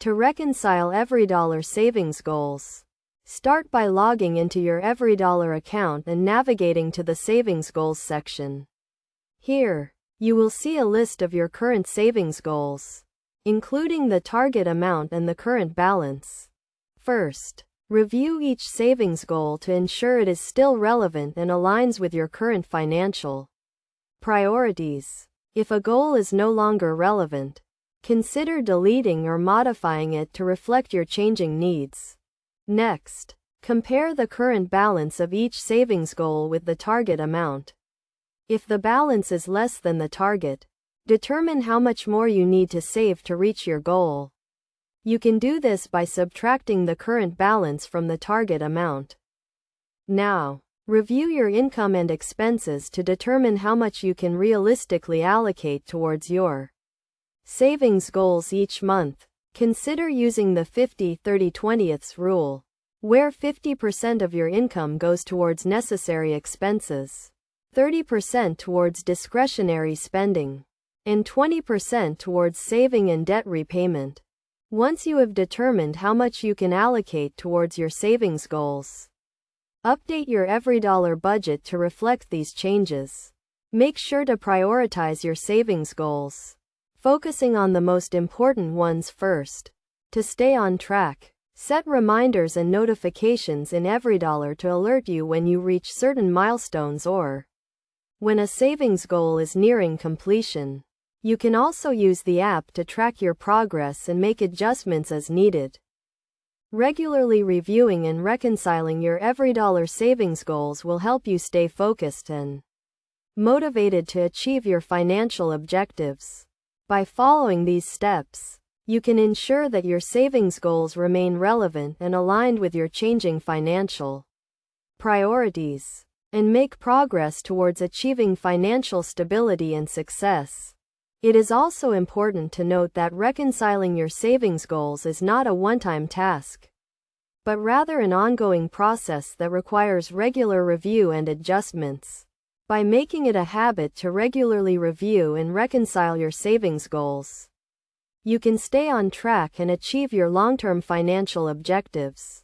To reconcile EveryDollar savings goals. Start by logging into your EveryDollar account and navigating to the Savings Goals section. Here, you will see a list of your current savings goals, including the target amount and the current balance. First, review each savings goal to ensure it is still relevant and aligns with your current financial priorities. If a goal is no longer relevant, consider deleting or modifying it to reflect your changing needs. Next, compare the current balance of each savings goal with the target amount. If the balance is less than the target, determine how much more you need to save to reach your goal. You can do this by subtracting the current balance from the target amount. Now, review your income and expenses to determine how much you can realistically allocate towards your savings goals each month. Consider using the 50-30-20 rule, where 50% of your income goes towards necessary expenses, 30% towards discretionary spending, and 20% towards saving and debt repayment. Once you have determined how much you can allocate towards your savings goals, update your EveryDollar budget to reflect these changes. Make sure to prioritize your savings goals, focusing on the most important ones first. To stay on track, set reminders and notifications in EveryDollar to alert you when you reach certain milestones or when a savings goal is nearing completion. You can also use the app to track your progress and make adjustments as needed. Regularly reviewing and reconciling your EveryDollar savings goals will help you stay focused and motivated to achieve your financial objectives. By following these steps, you can ensure that your savings goals remain relevant and aligned with your changing financial priorities, and make progress towards achieving financial stability and success. It is also important to note that reconciling your savings goals is not a one-time task, but rather an ongoing process that requires regular review and adjustments. By making it a habit to regularly review and reconcile your savings goals, you can stay on track and achieve your long-term financial objectives.